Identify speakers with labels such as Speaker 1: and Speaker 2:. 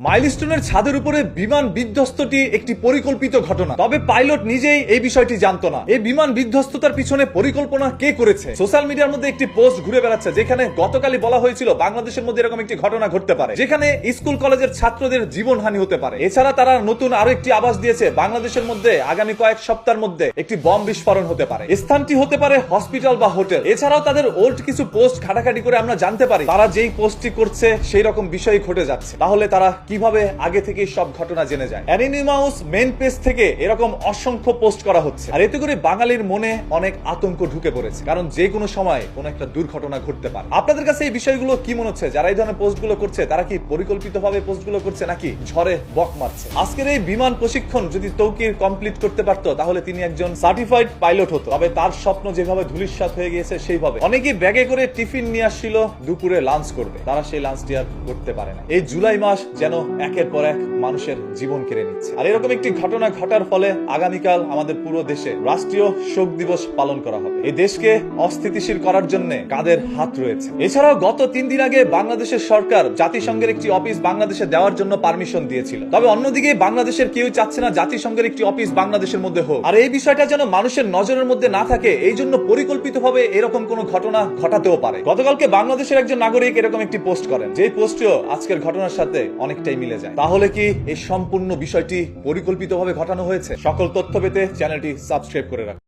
Speaker 1: মাইলস্টোনের ছাদের উপরে বিমান বিধ্বস্তটি একটি পরিকল্পিত ঘটনা, তবে পাইলট নিজেই এই বিষয়টি জানতো না। এই বিমান বিধ্বস্ততার পিছনে পরিকল্পনা কে করেছে? সোশ্যাল মিডিয়ার মধ্যে একটি পোস্ট ঘুরে বেড়াচ্ছে, যেখানে গতকালই বলা হয়েছিল বাংলাদেশের মধ্যে এরকম একটি ঘটনা ঘটতে পারে, যেখানে স্কুল কলেজের ছাত্রদের জীবনহানি হতে পারে। এছাড়া তারা নতুন আরো একটি আভাস দিয়েছে, বাংলাদেশের মধ্যে আগামী কয়েক সপ্তাহের মধ্যে একটি বম বিস্ফোরণ হতে পারে। স্থানটি হতে পারে হসপিটাল বা হোটেল। এছাড়াও তাদের ওল্ড কিছু পোস্ট ঘাটাঘাটি করে আমরা জানতে পারি তারা যেই পোস্টটি করছে সেই রকম বিষয় ঘটে যাচ্ছে। তাহলে তারা কিভাবে আগে থেকে সব ঘটনা জেনে যায়? অ্যানিমাউস মেন পেজ থেকে এরকম অসংখ্য পোস্ট করা হচ্ছে, আর এতে করে বাঙালির মনে অনেক আতঙ্ক ঢুকে পড়েছে, কারণ যে কোনো সময় কোনো একটা দুর্ঘটনা ঘটতে পারে। আপনাদের কাছে এই বিষয়গুলো কি মনে হচ্ছে? যারা এই ধরনের পোস্টগুলো করছে তারা কি পরিকল্পিতভাবে পোস্টগুলো করছে নাকি ঝড়ে বক মারছে? আজকের এই বিমান প্রশিক্ষণ যদি তৌকির কমপ্লিট করতে পারতো তাহলে তিনি একজন সার্টিফাইড পাইলট হতো। তবে তার স্বপ্ন যেভাবে ধূলিসাৎ হয়ে গিয়েছে সেইভাবে। অনেকেই ব্যাগে করে টিফিন নিয়ে আসছিল দুপুরে লাঞ্চ করবে, তারা সেই লাঞ্চটি আর করতে পারে না। এই জুলাই মাস যেন একের পর এক মানুষের জীবন কেড়ে নিচ্ছে। আর এরকম একটি ঘটনা ঘটার ফলে আগামীকাল আমাদের পুরো দেশে রাষ্ট্রীয় শোক দিবস পালন করা হবে। এই দেশকে অস্থিতিশীল করার জন্য কাদের হাত রয়েছে? এছাড়াও গত 3 দিন আগে বাংলাদেশের সরকার জাতিসংঘের একটি অফিস বাংলাদেশে দেওয়ার জন্য পারমিশন দিয়েছিল। তবে অন্যদিকে বাংলাদেশের কেউ চাচ্ছে না জাতিসংঘের একটি অফিস বাংলাদেশের মধ্যে হোক। আর এই বিষয়টা যেন মানুষের নজরের মধ্যে না থাকে, এই জন্য পরিকল্পিতভাবে এরকম কোন ঘটনা ঘটাতেও পারে। গতকালকে বাংলাদেশের একজন নাগরিক এরকম একটি পোস্ট করেন, যে পোস্টটিও আজকের ঘটনার সাথে অনেকটাই মিলে যায়। তাহলে কি এই সম্পূর্ণ বিষয়টি পরিকল্পিতভাবে ঘটানো হয়েছে? সকল তথ্য পেতে চ্যানেলটি সাবস্ক্রাইব করে রাখুন।